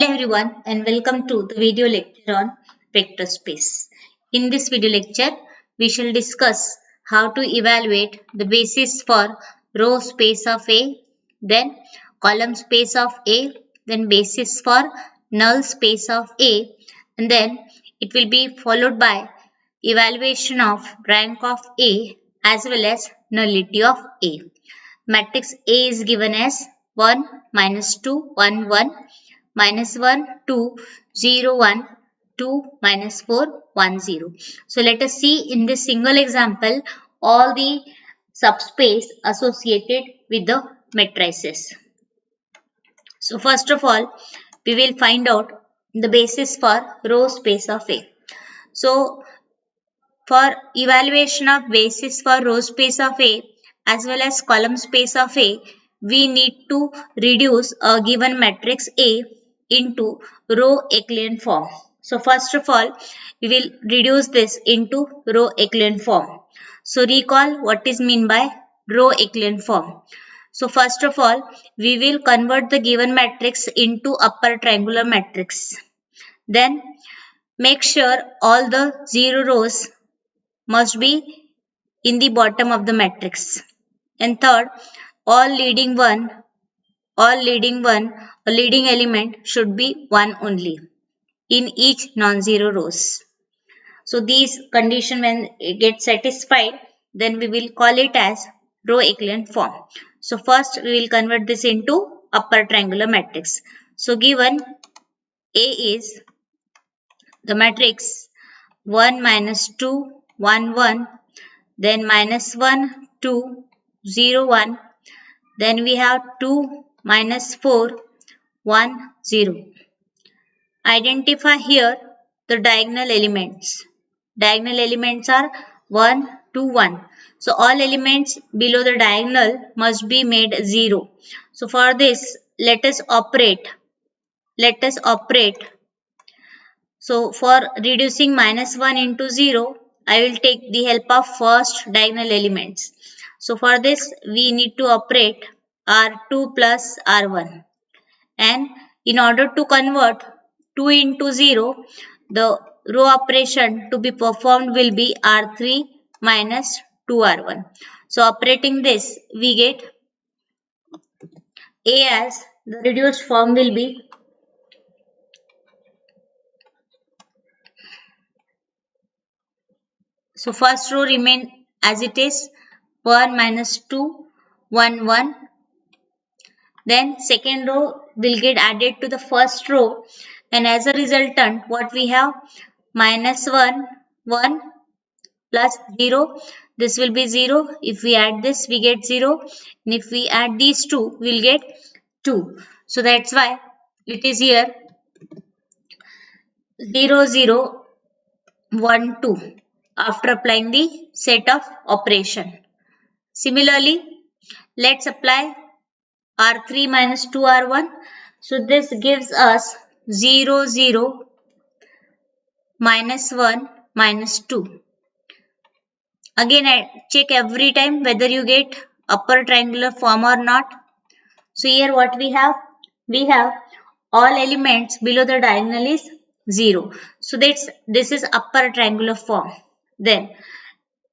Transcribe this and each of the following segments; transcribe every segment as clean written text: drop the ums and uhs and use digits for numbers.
Hello everyone and welcome to the video lecture on vector space. In this video lecture, we shall discuss how to evaluate the basis for row space of A, then column space of A, then basis for null space of A, and then it will be followed by evaluation of rank of A as well as nullity of A. Matrix A is given as 1, minus 2, 1, 1, minus 1, 2, 0, 1, 2, minus 4, 1, 0. So let us see in this single example all the subspace associated with the matrices. So first of all, we will find out the basis for row space of A. So for evaluation of basis for row space of A as well as column space of A, we need to reduce a given matrix A into row echelon form. So first of all, we will reduce this into row echelon form. So recall what is meant by row echelon form. So first of all, we will convert the given matrix into upper triangular matrix. Then make sure all the 0 rows must be in the bottom of the matrix. And third, all leading one, a leading element should be one only in each non-zero rows. So these condition when it gets satisfied, then we will call it as row echelon form. So first we will convert this into upper triangular matrix. So given A is the matrix 1 minus 2 1 1, then minus 1 2 0 1, then we have 2 minus 4 1 0. Identify here the diagonal elements. Diagonal elements are 1 2 1. So all elements below the diagonal must be made 0. So for this let us operate. So for reducing minus 1 into 0, I will take the help of first diagonal elements. So for this we need to operate R2 plus R1. And in order to convert 2 into 0, the row operation to be performed will be R3 minus 2R1. So operating this, we get A as the reduced form will be so first row remain as it is 1 minus 2 1 1. Then second row will get added to the first row, and as a resultant what we have minus 1 1 plus 0, this will be 0. If we add this we get 0, and if we add these two we'll get 2. So that's why it is here 0 0 1 2 after applying the set of operation. Similarly, let's apply R3 minus 2R1. So this gives us 0 0 minus 1 minus 2. Again, I check every time whether you get upper triangular form or not. So here what we have? We have all elements below the diagonal is 0. So this is upper triangular form. Then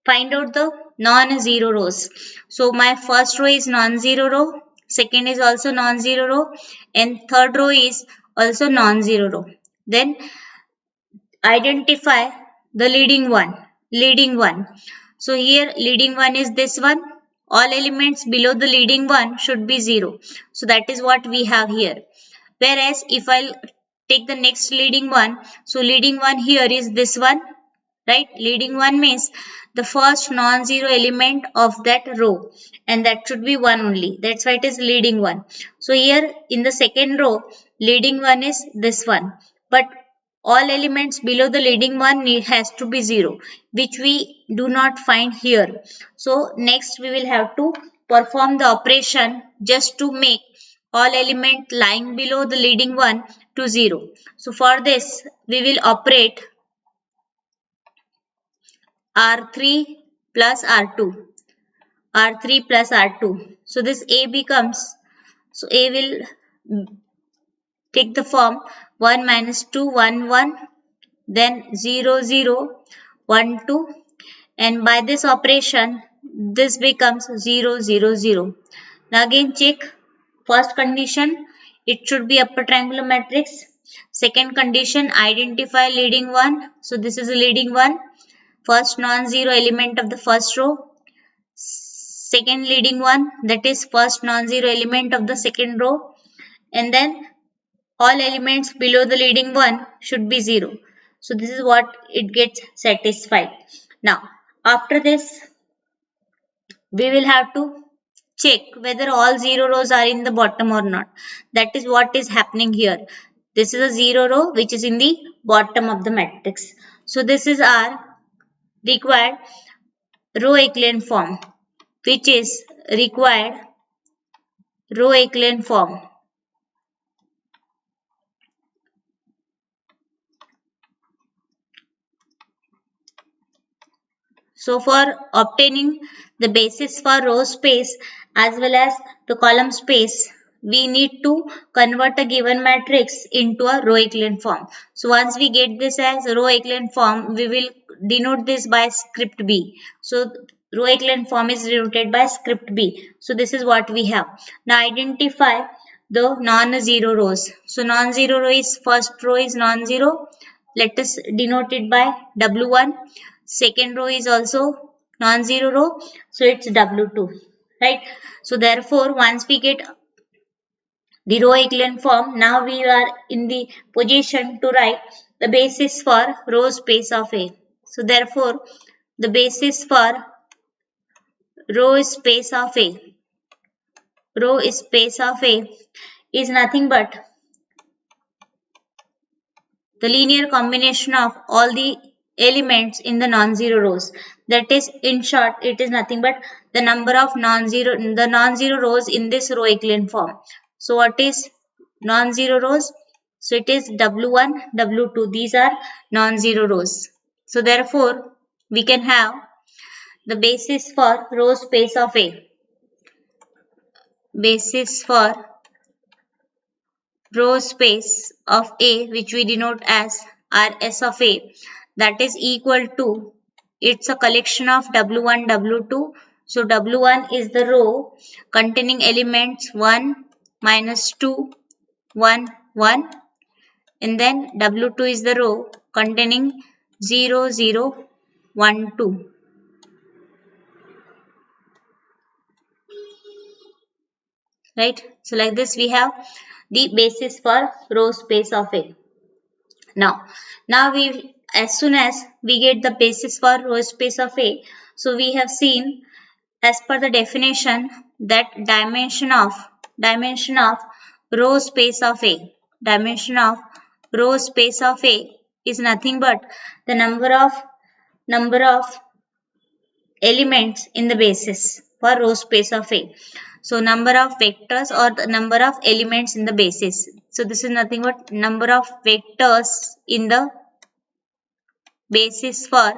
find out the non-zero rows. So my first row is non-zero row, second is also non-zero row, and third row is also non-zero row. Then identify the leading one. So here leading one is this one. All elements below the leading one should be 0. So that is what we have here. Whereas if I'll take the next leading one, so leading one here is this one, right? Leading one means the first non-zero element of that row, and that should be 1 only. That's why it is leading one. So here in the second row, leading one is this one, but all elements below the leading one has to be 0, which we do not find here. So next we will have to perform the operation just to make all element lying below the leading one to 0. So for this we will operate R3 plus R2. R3 plus R2. So this A becomes, so A will take the form 1 minus 2 1 1, then 0 0 1 2, and by this operation this becomes 0 0 0. Now again check. First condition, it should be upper triangular matrix. Second condition, identify leading one. So this is a leading one. First non-zero element of the first row. Second leading one, that is first non-zero element of the second row. And then all elements below the leading one should be 0. So this is what it gets satisfied. Now after this, we will have to check whether all 0 rows are in the bottom or not. That is what is happening here. This is a 0 row which is in the bottom of the matrix. So this is our required row echelon form, which is required row echelon form. So for obtaining the basis for row space as well as the column space, we need to convert a given matrix into a row echelon form. So once we get this as row echelon form, we will denote this by script B. So row echelon form is denoted by script B. So this is what we have. Now identify the non-zero rows. So non-zero row is, first row is non-zero. Let us denote it by W1. Second row is also non-zero row, so it's W2, right? So therefore, once we get the row echelon form, now we are in the position to write the basis for row space of A. So therefore, the basis for row space of A, row space of A is nothing but the linear combination of all the elements in the non-zero rows. That is, in short, it is nothing but the number of non-zero rows in this row echelon form. So what is non-zero rows? So it is W1, W2. These are non-zero rows. So therefore, we can have the basis for row space of A. Basis for row space of A, which we denote as Rs of A, that is equal to, it's a collection of W1, W2. So W1 is the row containing elements 1, minus 2, 1, 1, and then W2 is the row containing 0, 0, 1, 2. Right? So like this we have the basis for row space of A. Now we, as soon as we get the basis for row space of A, so we have seen as per the definition that dimension of row space of A, dimension of row space of A is nothing but the number of elements in the basis for row space of A. So number of vectors or the number of elements in the basis. So this is nothing but number of vectors in the basis for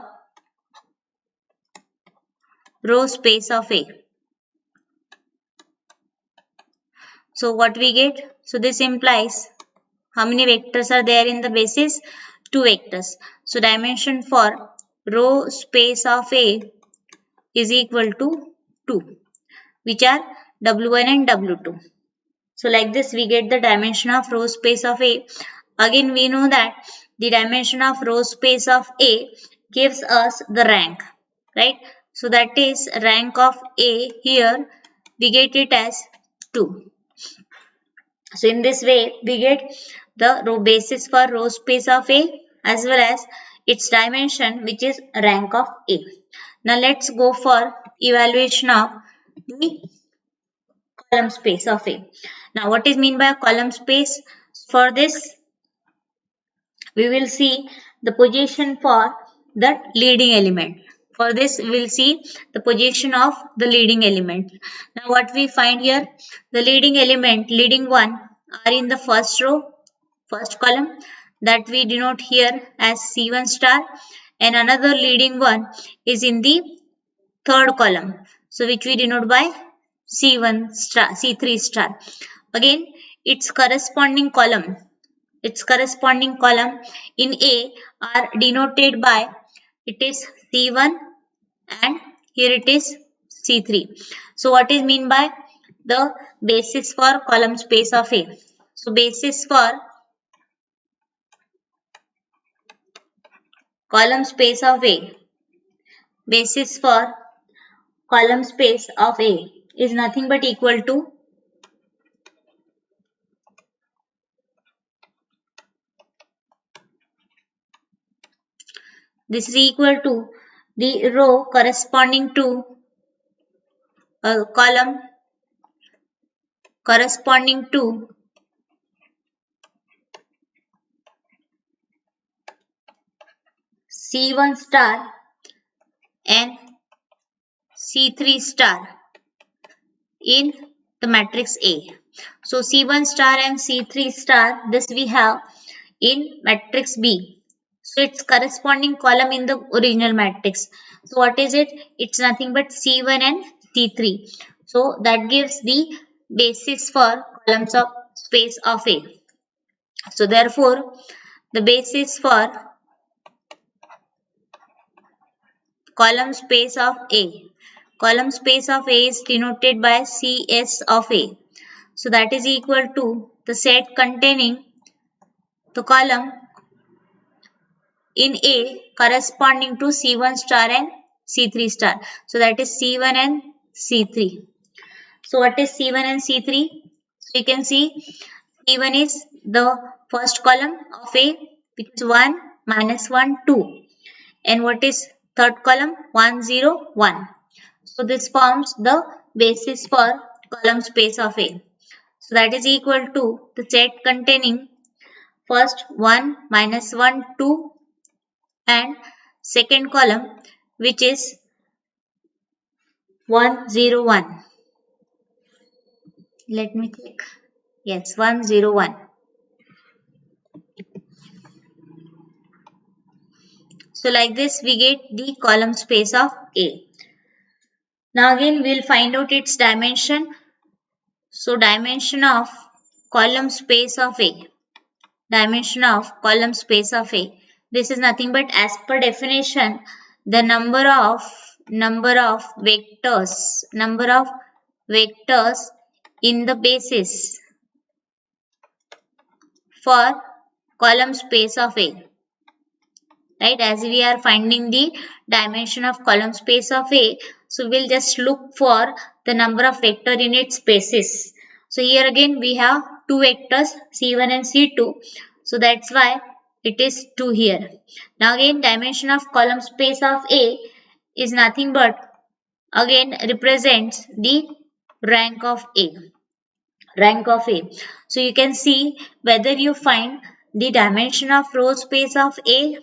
row space of A. So what we get? So this implies how many vectors are there in the basis? 2 vectors. So dimension for row space of A is equal to 2, which are W1 and W2. So like this we get the dimension of row space of A. Again we know that the dimension of row space of A gives us the rank, right? So that is rank of A, here we get it as 2. So in this way we get the row basis for row space of A as well as its dimension, which is rank of A. Now let's go for evaluation of the column space of A. Now what is mean by column space? For this we will see the position for the leading element. For this we will see the position of the leading element. Now what we find here, the leading element, leading one are in the first row, first column, that we denote here as C1 star, and another leading one is in the third column, so which we denote by C1 star, C3 star. Again its corresponding column its corresponding column in A are denoted by it is C1 and here it is C3. So what is mean by the basis for column space of A? So basis for column space of A, basis for column space of A is nothing but equal to this is equal to the row corresponding to a column corresponding to C1 star and C3 star in the matrix A. So C1 star and C3 star, this we have in matrix B. So its corresponding column in the original matrix. So what is it? It's nothing but C1 and C3. So that gives the basis for columns of space of A. So therefore, the basis for column space of A. Column space of A is denoted by CS of A. So that is equal to the set containing the column in A corresponding to C1 star and C3 star. So that is C1 and C3. So what is C1 and C3? So you can see C1 is the first column of A, which is 1, -1, 2. And what is third column? 1, 0, 1. So this forms the basis for column space of A. So that is equal to the set containing first 1, -1, 2 and second column which is 1, 0, 1. Let me check. Yes, 1, 0, 1. So like this we get the column space of A. Now again we will find out its dimension. So dimension of column space of A. Dimension of column space of A. This is nothing but as per definition the number of vectors in the basis for column space of A. Right, as we are finding the dimension of column space of A, so we'll just look for the number of vector in its basis. So here again we have two vectors C1 and C2, so that's why it is 2 here. Now again dimension of column space of A is nothing but again represents the rank of A. So you can see whether you find the dimension of row space of A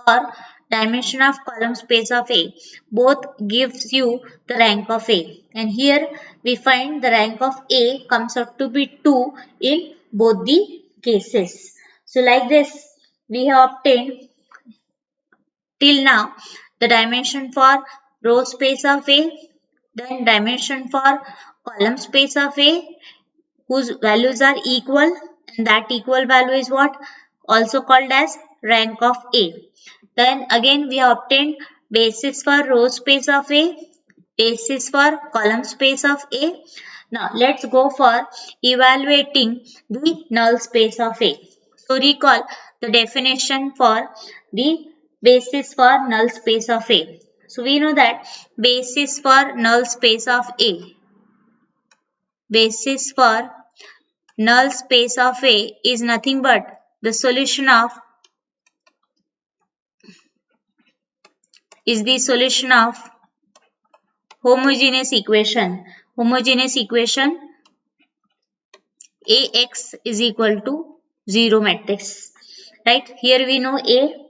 or dimension of column space of A. Both gives you the rank of A. And here we find the rank of A comes out to be 2 in both the cases. So like this we have obtained till now the dimension for row space of A, then dimension for column space of A whose values are equal, and that equal value is what? Also called as rank of A. Then again we have obtained basis for row space of A, basis for column space of A. Now let's go for evaluating the null space of A. So recall the definition for the basis for null space of A. So we know that basis for null space of A, basis for null space of A is nothing but the solution of homogeneous equation. Homogeneous equation AX is equal to 0 matrix. Right? Here we know A.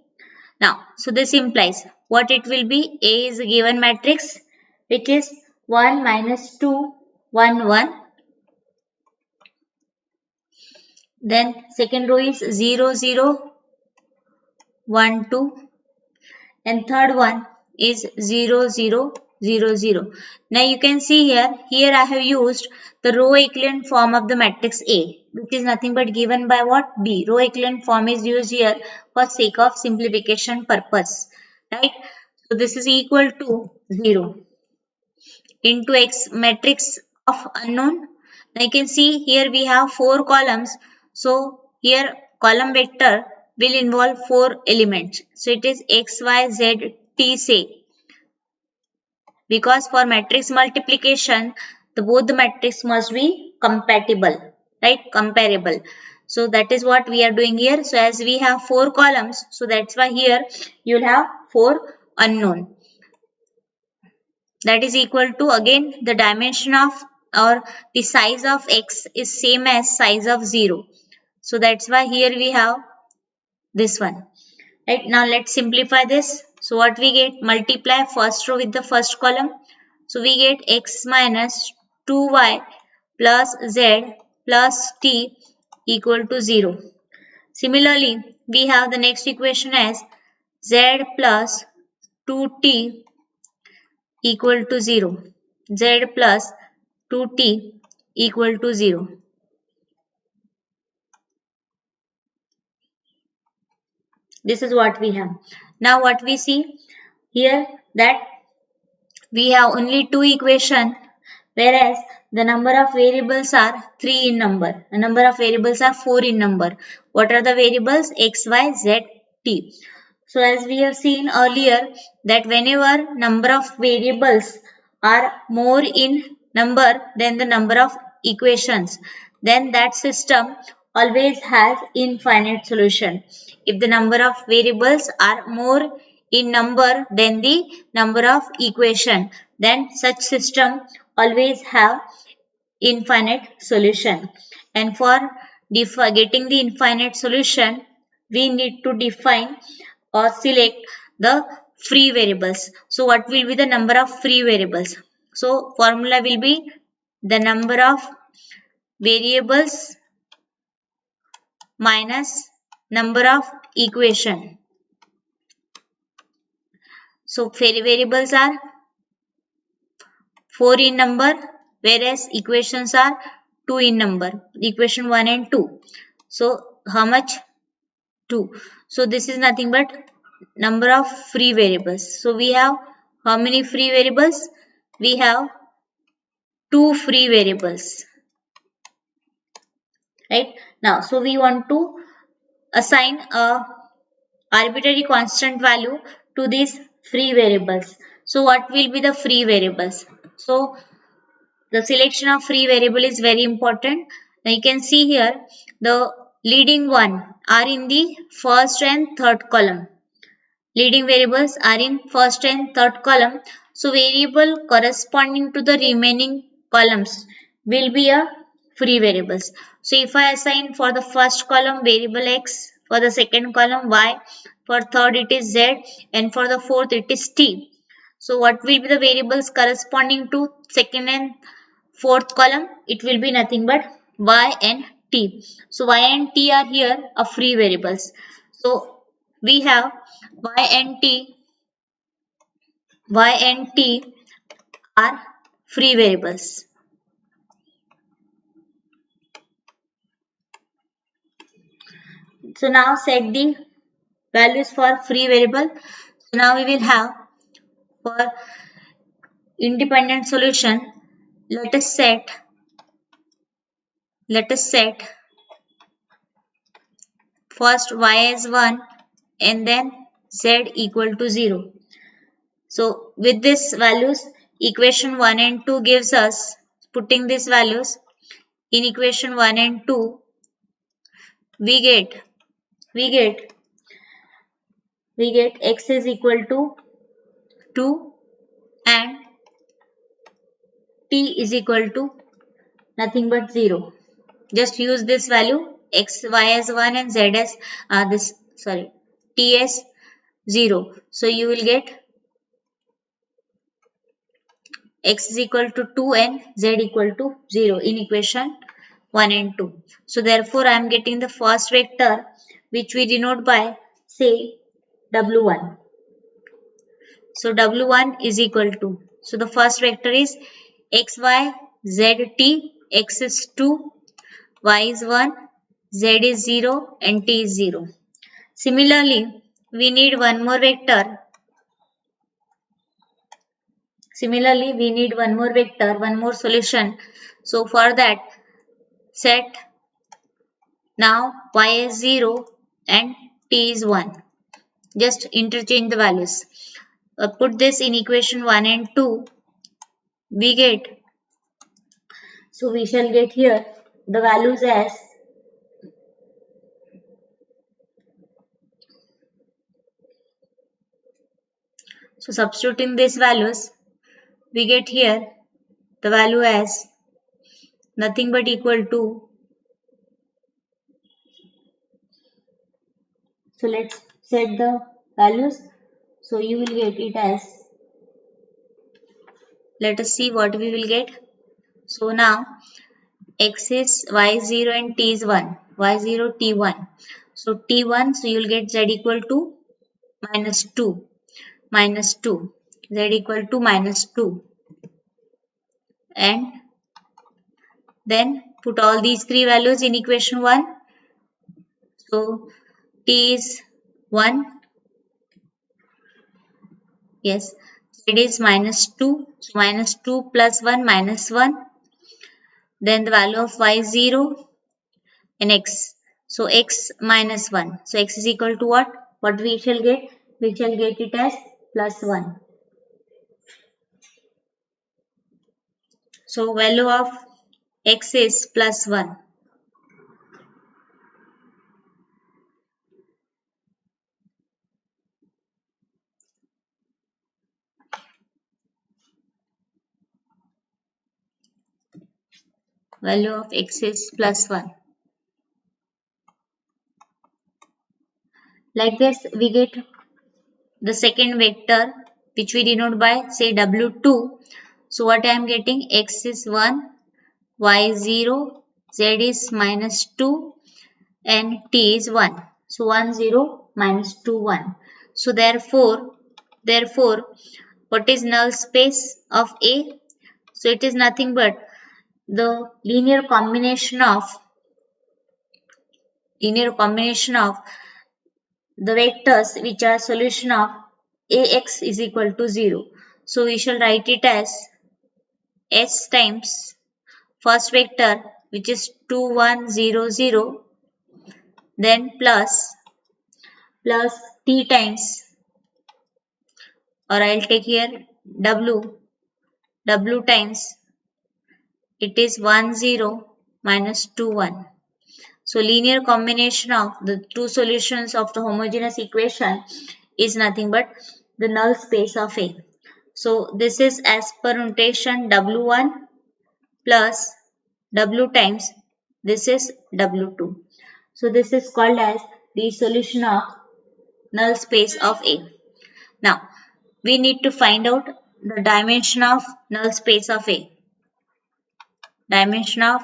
Now, so this implies what it will be. A is a given matrix which is 1, -2, 1, 1. Then second row is 0, 0, 1, 2. And third one is 0, 0, 0, 0. Now you can see here I have used the row echelon form of the matrix A, which is nothing but given by what? B. Row echelon form is used here for sake of simplification purpose, right? So this is equal to 0 into X matrix of unknown. Now you can see here we have 4 columns. So here column vector will involve 4 elements. So it is X, Y, Z, T say. Because for matrix multiplication, both the matrix must be compatible, right? Comparable. So that is what we are doing here. So as we have 4 columns, so that's why here you will have 4 unknown. That is equal to, again, the dimension of or the size of X is same as size of 0. So that's why here we have this one. Right, now let's simplify this. So what we get? Multiply first row with the first column. So we get X minus 2y plus Z plus T equal to 0. Similarly, we have the next equation as Z plus 2T equal to 0. Z plus 2T equal to 0. This is what we have. Now what we see here, that we have only 2 equations, whereas the number of variables are 3 in number. The number of variables are 4 in number. What are the variables? X, Y, Z, T. So as we have seen earlier, that whenever number of variables are more in number than the number of equations, then that system always has infinite solution. If the number of variables are more in number than the number of equation, then such system always have infinite solution. And for getting the infinite solution, we need to define or select the free variables. So what will be the number of free variables? So formula will be the number of variables minus number of equation. So variables are 4 in number, whereas equations are 2 in number. Equation 1 and 2. So how much? 2. So this is nothing but number of free variables. So we have how many free variables? We have 2 free variables. Right? Now, so we want to assign a arbitrary constant value to these free variables. So what will be the free variables? So the selection of free variable is very important. Now you can see here the leading one are in the first and third column. Leading variables are in first and third column. So variable corresponding to the remaining columns will be a free variables. So if I assign for the first column variable X, for the second column Y, for third it is Z, and for the fourth it is T. So what will be the variables corresponding to second and fourth column? It will be nothing but Y and T. So Y and T are here a free variables. So we have Y and T are free variables. So now set the values for free variable. So now we will have for independent solution, let us set first Y as 1 and then Z equal to 0. So with this values, equation 1 and 2 gives us, putting these values in equation 1 and 2, we get X is equal to 2 and T is equal to nothing but 0. Just use this value X, Y as 1 and Z as T as 0. So you will get X is equal to 2 and Z equal to 0 in equation 1 and 2. So therefore I am getting the first vector, which we denote by, say, W1. So W1 is equal to, So the first vector is x, y, z, t. X is 2, y is 1, z is 0 and t is 0. Similarly, we need one more vector. One more solution. So for that, set now y is 0 and t is 1. Just interchange the values. Put this in equation 1 and 2. We shall get here the values as substituting these values, we get here the value as nothing but equal to. So let's set the values. So you will get it as, let us see what we will get. So now x is y0 and t is 1. y0, t1. So t1, so you will get z equal to minus 2. Minus 2. Z equal to minus 2. And then put all these three values in equation 1. So t is 1. Yes. Z is minus 2. So minus 2 plus 1 minus 1. Then the value of y is 0 and x. So x minus 1. So x is equal to what? What we shall get? We shall get it as plus 1. So value of x is plus 1. Value of x is plus 1. Like this, we get the second vector which we denote by say w2. So what I am getting, x is 1, y is 0, z is minus 2 and t is 1. So 1 0 minus 2 1. So therefore what is null space of A? So it is nothing but the linear combination of the vectors which are solution of Ax is equal to 0. So we shall write it as S times first vector which is 2 1 0 0, then plus t times, or I'll take here w times, it is 1 0 minus 2 1. So linear combination of the two solutions of the homogeneous equation is nothing but the null space of A. So this is as per notation W1 plus W times this is W2. So this is called as the solution of null space of A. Now we need to find out the dimension of null space of A. Dimension of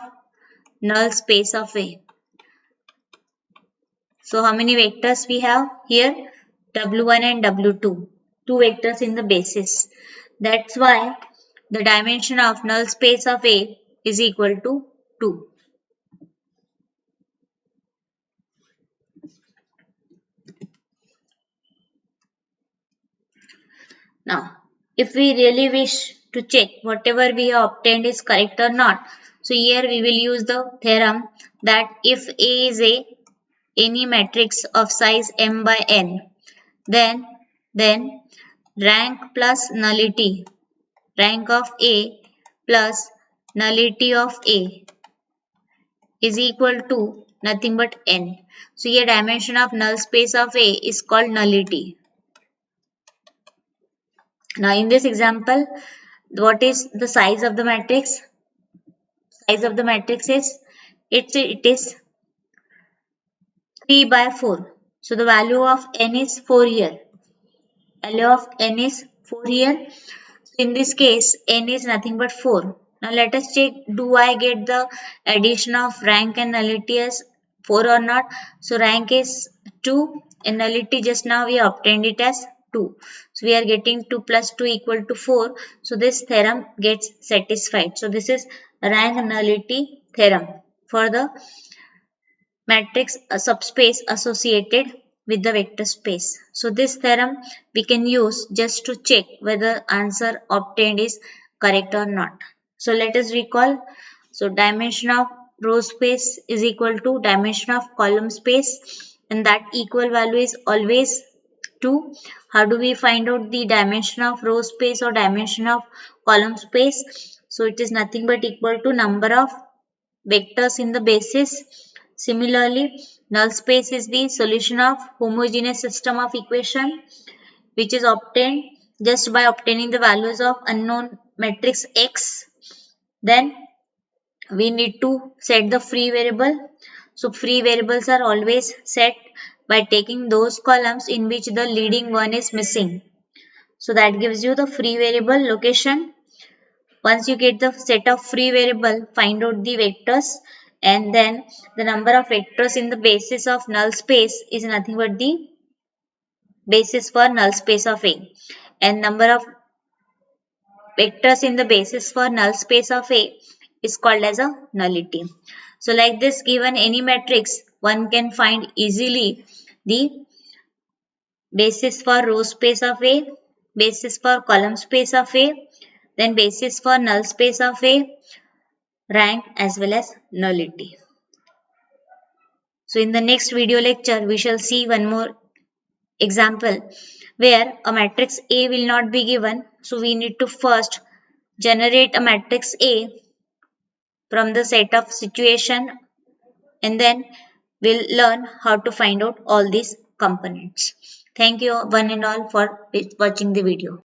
null space of A. So how many vectors we have here? W1 and W2. Two vectors in the basis. That's why the dimension of null space of A is equal to 2. Now, if we really wish to check whatever we have obtained is correct or not, so here we will use the theorem that if A is any matrix of size m by n, then rank plus nullity, rank of A plus nullity of A is equal to nothing but n. So here dimension of null space of A is called nullity. Now in this example, what is the size of the matrix? Size of the matrix is it is 3 by 4. So the value of n is 4 here. Value of n is 4 here. So in this case, n is nothing but 4. Now let us check, do I get the addition of rank and nullity as 4 or not? So rank is 2 and nullity just now we obtained it as 2. So we are getting 2 plus 2 equal to 4. So this theorem gets satisfied. So this is rank nullity theorem for the matrix subspace associated with the vector space. So this theorem we can use just to check whether answer obtained is correct or not. So let us recall. So dimension of row space is equal to dimension of column space, and that equal value is always 2. How do we find out the dimension of row space or dimension of column space? So it is nothing but equal to number of vectors in the basis. Similarly, null space is the solution of homogeneous system of equation, which is obtained just by obtaining the values of unknown matrix X. Then we need to set the free variable. So free variables are always set by taking those columns in which the leading one is missing. So that gives you the free variable location. Once you get the set of free variable, find out the vectors, and then the number of vectors in the basis of null space is nothing but the basis for null space of A, and number of vectors in the basis for null space of A is called as a nullity. So like this, given any matrix, one can find easily the basis for row space of A, basis for column space of A, then basis for null space of A, rank as well as nullity. So in the next video lecture, we shall see one more example where a matrix A will not be given. So we need to first generate a matrix A from the set of situation, and then we'll learn how to find out all these components. Thank you one and all for watching the video.